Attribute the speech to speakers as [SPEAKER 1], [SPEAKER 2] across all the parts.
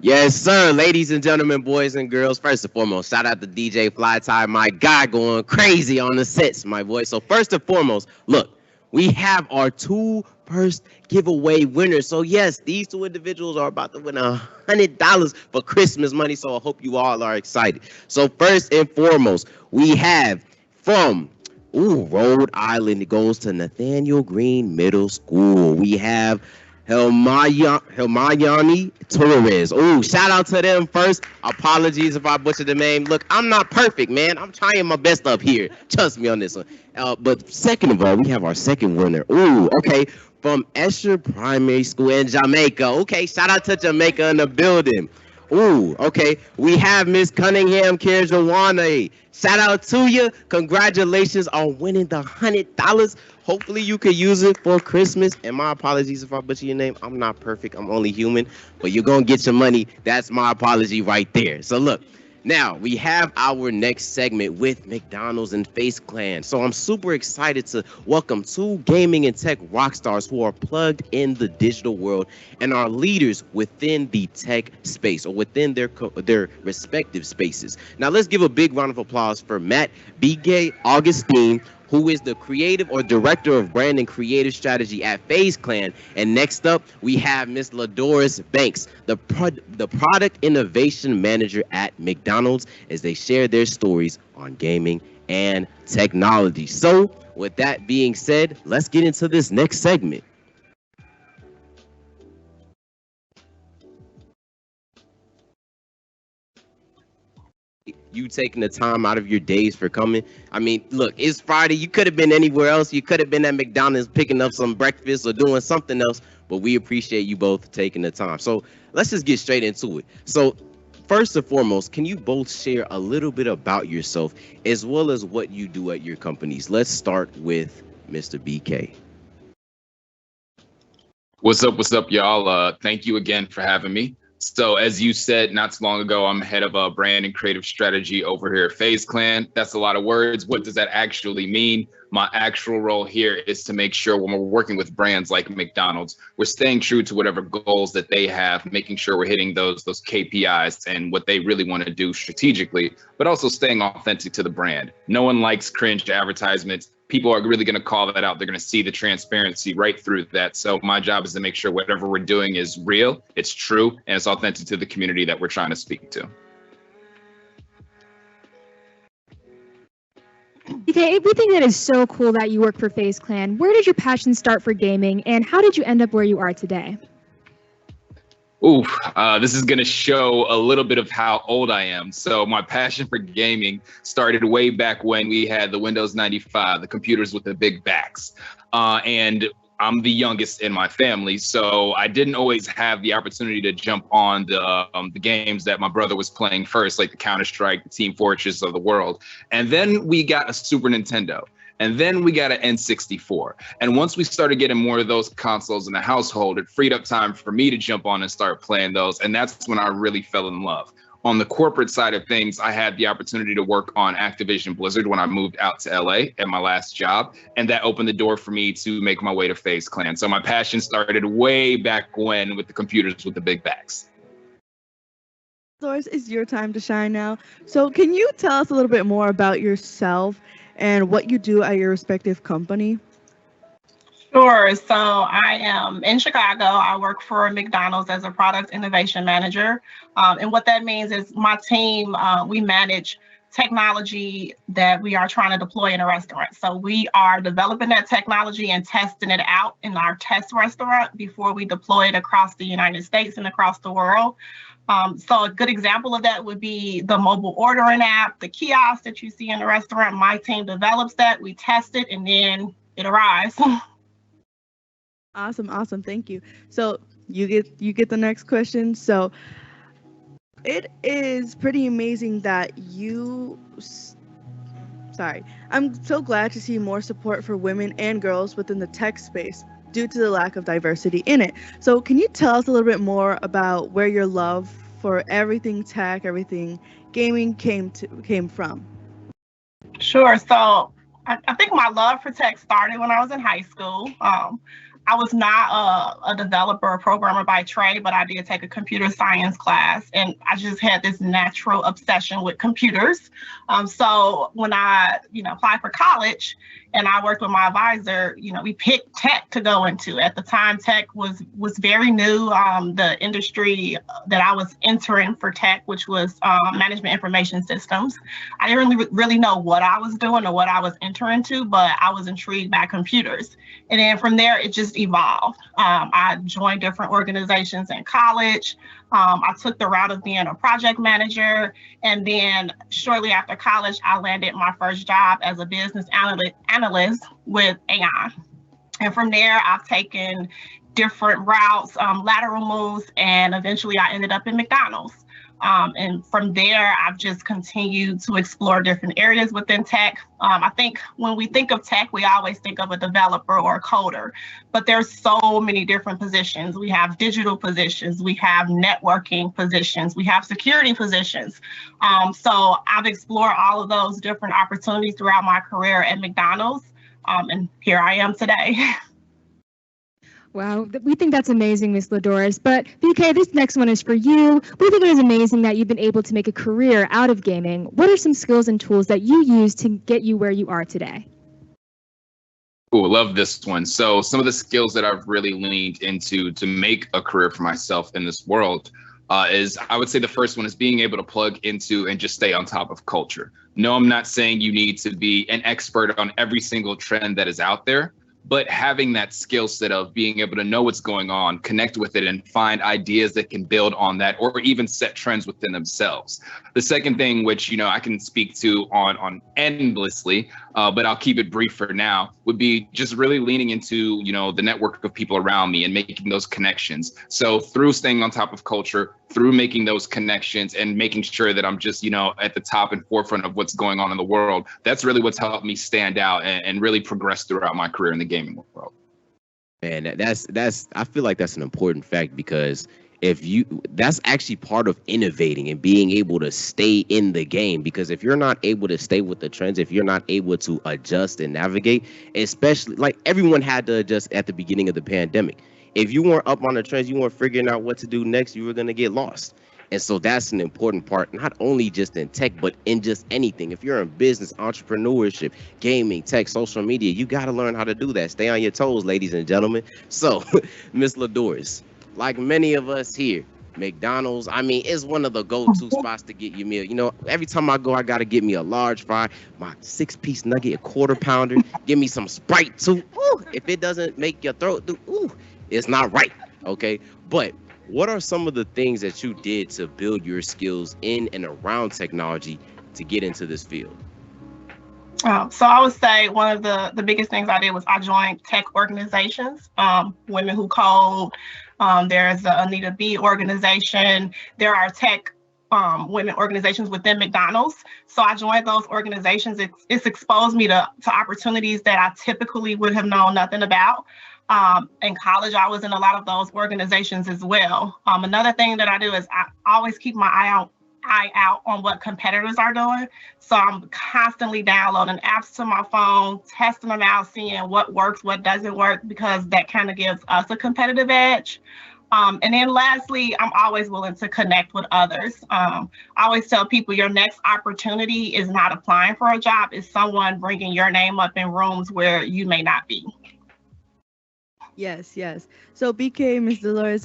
[SPEAKER 1] Yes, sir. Ladies and gentlemen, boys and girls, first and foremost, shout out to DJ Flytie, my guy going crazy on the sets, my boy. So first and foremost, look, we have our two first giveaway winners. So yes, these two individuals are about to win $100 for Christmas money. So I hope you all are excited. So first and foremost, we have from Rhode Island. It goes to Nathaniel Green Middle School. We have Helmayani Torres. Oh, shout out to them first. Apologies if I butchered the name. Look, I'm not perfect, man. I'm trying my best up here. Trust me on this one. But second of all, we have our second winner. Ooh, okay. From Escher Primary School in Jamaica. Okay, shout out to Jamaica in the building. Ooh, okay. We have Miss Cunningham Kirjawane. Shout out to you. Congratulations on winning the $100. Hopefully you can use it for Christmas. And my apologies if I butcher your name. I'm not perfect. I'm only human. But you're going to get your money. That's my apology right there. So look. Now, we have our next segment with McDonald's and Face Clan. So I'm super excited to welcome two gaming and tech rock stars who are plugged in the digital world and are leaders within the tech space or within their respective spaces. Now, let's give a big round of applause for Matt B. Augustin, who is the creative or director of brand and creative strategy at FaZe Clan. And next up, we have Miss LaDoris Banks, the product innovation manager at McDonald's, as they share their stories on gaming and technology. So with that being said, let's get into this next segment. You taking the time out of your days for coming. I mean, look, it's Friday. You could have been anywhere else. You could have been at McDonald's picking up some breakfast or doing something else, but we appreciate you both taking the time. So let's just get straight into it. So first and foremost, can you both share a little bit about yourself as well as what you do at your companies? Let's start with Mr. BK.
[SPEAKER 2] What's up, y'all? Thank you again for having me. So as you said not too long ago, I'm head of brand and creative strategy over here at FaZe Clan. That's a lot of words. What does that actually mean? My actual role here is to make sure when we're working with brands like McDonald's, we're staying true to whatever goals that they have, making sure we're hitting those KPIs and what they really want to do strategically, but also staying authentic to the brand. No one likes cringe advertisements. People are really going to call that out. They're going to see the transparency right through that. So my job is to make sure whatever we're doing is real, it's true, and it's authentic to the community that we're trying to speak to.
[SPEAKER 3] Okay, we think that is so cool that you work for FaZe Clan. Where did your passion start for gaming, and how did you end up where you are today?
[SPEAKER 2] This is going to show a little bit of how old I am. So my passion for gaming started way back when we had the Windows 95, the computers with the big backs. And I'm the youngest in my family, so I didn't always have the opportunity to jump on the games that my brother was playing first, like the Counter-Strike, the Team Fortress of the world. And then we got a Super Nintendo. And then we got an N64. And once we started getting more of those consoles in the household, it freed up time for me to jump on and start playing those. And that's when I really fell in love. On the corporate side of things, I had the opportunity to work on Activision Blizzard when I moved out to LA at my last job. And that opened the door for me to make my way to FaZe Clan. So my passion started way back when with the computers with the big backs.
[SPEAKER 4] LaDoris, it's your time to shine now. So can you tell us a little bit more about yourself and what you do at your respective company?
[SPEAKER 5] Sure. So I am in Chicago. I work for McDonald's as a product innovation manager. And what that means is my team, we manage technology that we are trying to deploy in a restaurant. So we are developing that technology and testing it out in our test restaurant before we deploy it across the United States and across the world. So a good example of that would be the mobile ordering app, the kiosk that you see in the restaurant. My team develops that, we test it, and then it arrives.
[SPEAKER 4] Awesome. Thank you. So you get the next question. So it is pretty amazing that I'm so glad to see more support for women and girls within the tech space due to the lack of diversity in it. So can you tell us a little bit more about where your love for everything tech, everything gaming came from?
[SPEAKER 5] Sure. So I think my love for tech started when I was in high school. I was not a developer or programmer by trade, but I did take a computer science class, and I just had this natural obsession with computers. So when I, applied for college and I worked with my advisor, we picked tech to go into. At the time, tech was very new. The industry that I was entering for tech, which was management information systems. I didn't really know what I was doing or what I was entering to, but I was intrigued by computers. And then from there, it just evolved. I joined different organizations in college. I took the route of being a project manager. And then shortly after college, I landed my first job as a business analyst with AI. And from there, I've taken different routes, lateral moves, and eventually I ended up in McDonald's. And from there, I've just continued to explore different areas within tech. I think when we think of tech, we always think of a developer or a coder, but there's so many different positions. We have digital positions, we have networking positions, we have security positions. So I've explored all of those different opportunities throughout my career at McDonald's, and here I am today.
[SPEAKER 3] Wow, we think that's amazing, Miss LaDoris. But BK, this next one is for you. We think it is amazing that you've been able to make a career out of gaming. What are some skills and tools that you use to get you where you are today?
[SPEAKER 2] Oh, love this one. So some of the skills that I've really leaned into to make a career for myself in this world is, I would say the first one is being able to plug into and just stay on top of culture. No, I'm not saying you need to be an expert on every single trend that is out there, but having that skill set of being able to know what's going on, connect with it, and find ideas that can build on that, or even set trends within themselves. The second thing, which I can speak to on endlessly, but I'll keep it brief for now, would be just really leaning into the network of people around me and making those connections. So through staying on top of culture, through making those connections and making sure that I'm just at the top and forefront of what's going on in the world, that's really what's helped me stand out and really progress throughout my career in the gaming world.
[SPEAKER 1] And I feel like that's an important fact, because that's actually part of innovating and being able to stay in the game. Because if you're not able to stay with the trends, if you're not able to adjust and navigate, especially like everyone had to adjust at the beginning of the pandemic. If you weren't up on the trends, you weren't figuring out what to do next, you were going to get lost. And so that's an important part, not only just in tech, but in just anything. If you're in business, entrepreneurship, gaming, tech, social media, you got to learn how to do that. Stay on your toes, ladies and gentlemen. So, Miss LaDoris, like many of us here, McDonald's, is one of the go-to spots to get your meal. Every time I go, I got to get me a large fry, my 6-piece nugget, a quarter pounder, give me some Sprite too. Ooh, if it doesn't make your throat do, ooh, it's not right, okay? But what are some of the things that you did to build your skills in and around technology to get into this field?
[SPEAKER 5] So I would say one of the biggest things I did was I joined tech organizations, Women Who Code. There's the Anita B organization. There are tech women organizations within McDonald's. So I joined those organizations. It's exposed me to opportunities that I typically would have known nothing about. In college, I was in a lot of those organizations as well. Another thing that I do is I always keep my eye out on what competitors are doing. So I'm constantly downloading apps to my phone, testing them out, seeing what works, what doesn't work, because that kind of gives us a competitive edge. And then lastly, I'm always willing to connect with others. I always tell people your next opportunity is not applying for a job, it's someone bringing your name up in rooms where you may not be.
[SPEAKER 4] Yes. So BK, Ms. LaDoris,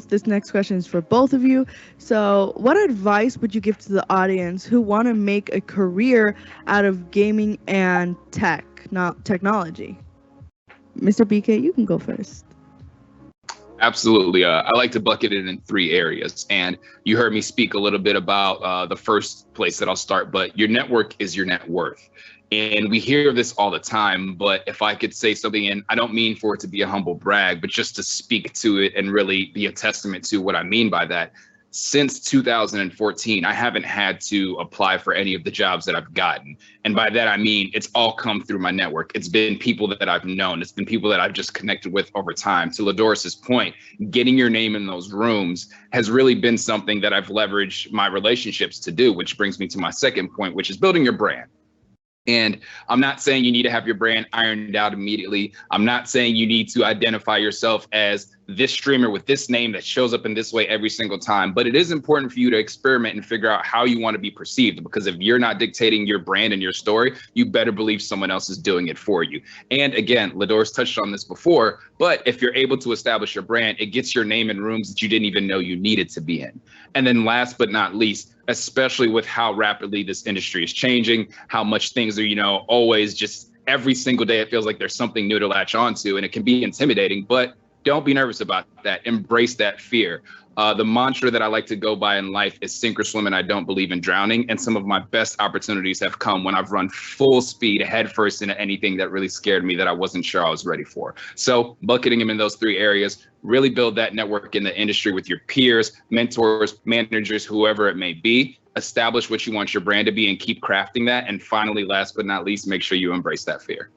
[SPEAKER 4] this next question is for both of you. So what advice would you give to the audience who want to make a career out of gaming and technology? Mr. BK, you can go first.
[SPEAKER 2] Absolutely. I like to bucket it in 3 areas. And you heard me speak a little bit about the first place that I'll start, but your network is your net worth. And we hear this all the time, but if I could say something, and I don't mean for it to be a humble brag, but just to speak to it and really be a testament to what I mean by that. Since 2014, I haven't had to apply for any of the jobs that I've gotten. And by that, I mean, it's all come through my network. It's been people that I've known. It's been people that I've just connected with over time. To LaDoris's point, getting your name in those rooms has really been something that I've leveraged my relationships to do, which brings me to my second point, which is building your brand. And I'm not saying you need to have your brand ironed out immediately. I'm not saying you need to identify yourself as this streamer with this name that shows up in this way every single time. But it is important for you to experiment and figure out how you want to be perceived. Because if you're not dictating your brand and your story, you better believe someone else is doing it for you. And again, LaDoris touched on this before, but if you're able to establish your brand, it gets your name in rooms that you didn't even know you needed to be in. And then last but not least, especially with how rapidly this industry is changing, how much things are, always just every single day, it feels like there's something new to latch onto, and it can be intimidating, but don't be nervous about that. Embrace that fear. The mantra that I like to go by in life is sink or swim, and I don't believe in drowning. And some of my best opportunities have come when I've run full speed headfirst into anything that really scared me that I wasn't sure I was ready for. So bucketing them in those three areas, really build that network in the industry with your peers, mentors, managers, whoever it may be. Establish what you want your brand to be and keep crafting that. And finally, last but not least, make sure you embrace that fear.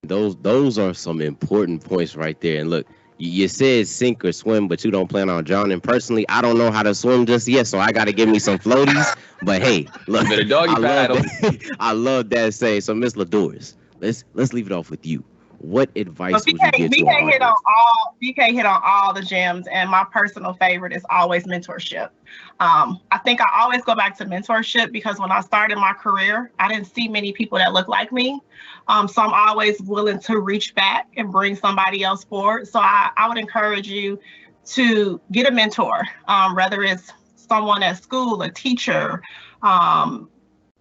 [SPEAKER 1] Those are some important points right there. And look, you said sink or swim, but you don't plan on drowning. Personally, I don't know how to swim just yet, so I got to give me some floaties. But hey, look,
[SPEAKER 2] a doggy paddle.
[SPEAKER 1] I love that saying. So, Miss LaDoris, let's leave it off with you. What advice would you give to our audience?
[SPEAKER 5] BK hit on all the gems, and my personal favorite is always mentorship. I think I always go back to mentorship because when I started my career, I didn't see many people that look like me. So I'm always willing to reach back and bring somebody else forward. So I would encourage you to get a mentor, whether it's someone at school, a teacher,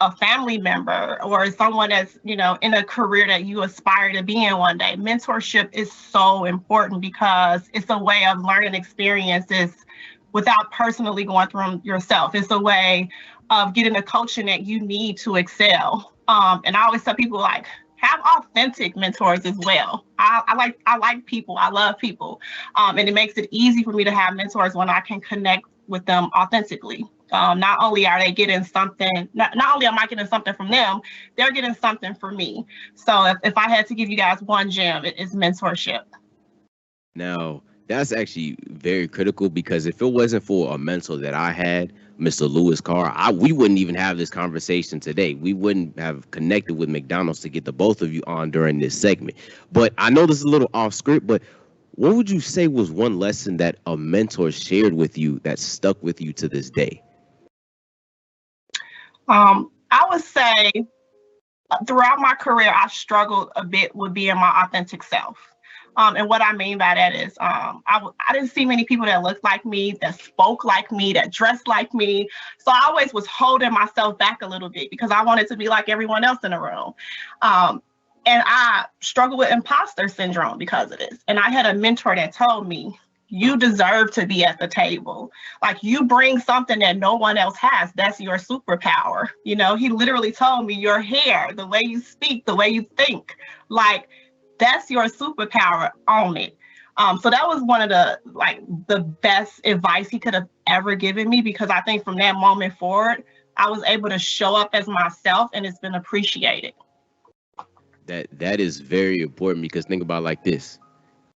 [SPEAKER 5] a family member, or someone that's, in a career that you aspire to be in one day. Mentorship is so important because it's a way of learning experiences without personally going through them yourself. It's a way of getting the coaching that you need to excel. And I always tell people, like, have authentic mentors as well. I like people. I love people. And it makes it easy for me to have mentors when I can connect with them authentically. Not only are they getting something, not only am I getting something from them, they're getting something from me. So if I had to give you guys one gem, it is mentorship.
[SPEAKER 1] Now, that's actually very critical because if it wasn't for a mentor that I had, Mr. Lewis Carr, we wouldn't even have this conversation today. We wouldn't have connected with McDonald's to get the both of you on during this segment. But I know this is a little off script, but what would you say was one lesson that a mentor shared with you that stuck with you to this day?
[SPEAKER 5] I would say throughout my career, I struggled a bit with being my authentic self. And what I mean by that is I didn't see many people that looked like me, that spoke like me, that dressed like me. So I always was holding myself back a little bit because I wanted to be like everyone else in the room. And I struggled with imposter syndrome because of this. And I had a mentor that told me, you deserve to be at the table. Like, you bring something that no one else has. That's your superpower. He literally told me, your hair, the way you speak, the way you think, like, that's your superpower. Own it. So that was one of the best advice he could have ever given me, because I think from that moment forward, I was able to show up as myself, and it's been appreciated.
[SPEAKER 1] That is very important, because think about it like this.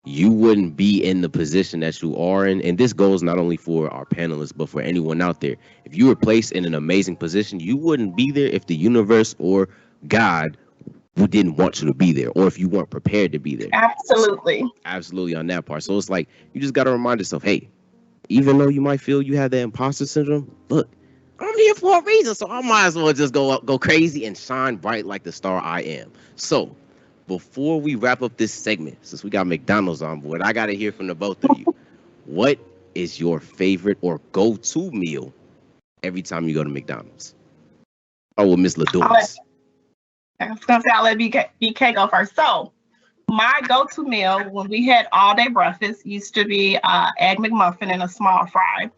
[SPEAKER 1] You wouldn't be in the position that you are in. And this goes not only for our panelists, but for anyone out there. If you were placed in an amazing position, you wouldn't be there if the universe or God who didn't want you to be there, or if you weren't prepared to be there.
[SPEAKER 5] Absolutely.
[SPEAKER 1] Absolutely on that part. So it's like, you just got to remind yourself, hey, even though you might feel you have that imposter syndrome, look, I'm here for a reason. So I might as well just go crazy and shine bright like the star I am. So before we wrap up this segment, since we got McDonald's on board, I got to hear from the both of you. What is your favorite or go-to meal every time you go to McDonald's? Oh, well, Miss LaDoris.
[SPEAKER 5] I was going to say, I'll let BK go first. So my go-to meal when we had all-day breakfast used to be egg McMuffin and a small fry.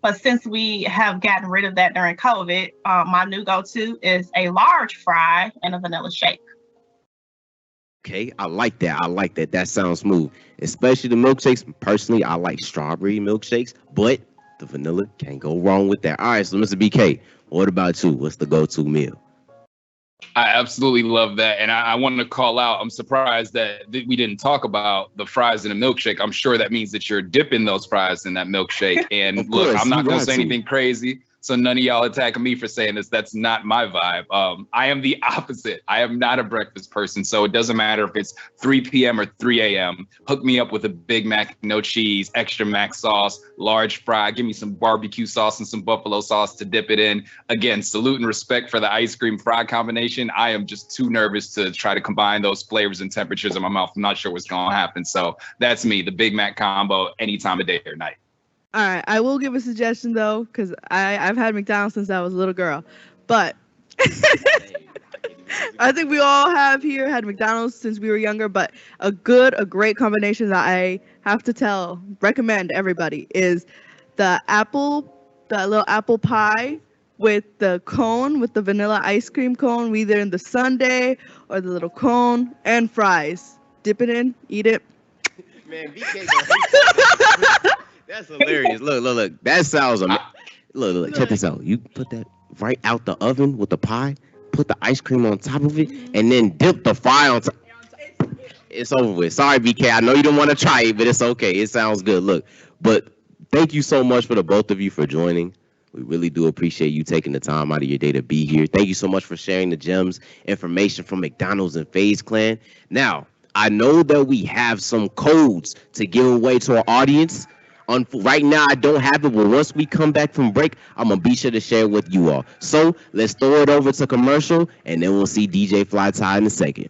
[SPEAKER 5] But since we have gotten rid of that during COVID, my new go-to is a large fry and a vanilla shake.
[SPEAKER 1] Okay, I like that. That sounds smooth. Especially the milkshakes. Personally, I like strawberry milkshakes, but the vanilla can't go wrong with that. All right, so Mr. BK, what about you? What's the go-to meal?
[SPEAKER 2] I absolutely love that. And I wanted to call out, I'm surprised that we didn't talk about the fries in a milkshake. I'm sure that means that you're dipping those fries in that milkshake. And look, I'm not going to say anything crazy, So none of y'all attacking me for saying this. That's not my vibe. I am the opposite. I am not a breakfast person. So it doesn't matter if it's 3 p.m. or 3 a.m. Hook me up with a Big Mac, no cheese, extra mac sauce, large fry. Give me some barbecue sauce and some buffalo sauce to dip it in. Again, salute and respect for the ice cream fry combination. I am just too nervous to try to combine those flavors and temperatures in my mouth. I'm not sure what's going to happen. So that's me, the Big Mac combo, any time of day or night.
[SPEAKER 4] All right, I will give a suggestion though, because I've had McDonald's since I was a little girl, but I think we all have here had McDonald's since we were younger. But a great combination that I have to recommend everybody is the little apple pie with the cone, with the vanilla ice cream cone, either in the sundae or the little cone, and fries. Dip it in, eat it.
[SPEAKER 1] Man, BK. That's hilarious. Look. That sounds amazing. Look. Check this out. You put that right out the oven with the pie, put the ice cream on top of it, and then dip the fry on top. It's over with. Sorry, BK. I know you don't want to try it, but it's okay. It sounds good. Look, but thank you so much for the both of you for joining. We really do appreciate you taking the time out of your day to be here. Thank you so much for sharing the gems, information from McDonald's and FaZe Clan. Now, I know that we have some codes to give away to our audience. Right now, I don't have it, but once we come back from break, I'm going to be sure to share it with you all. So let's throw it over to commercial, and then we'll see DJ Fly Tie in a second.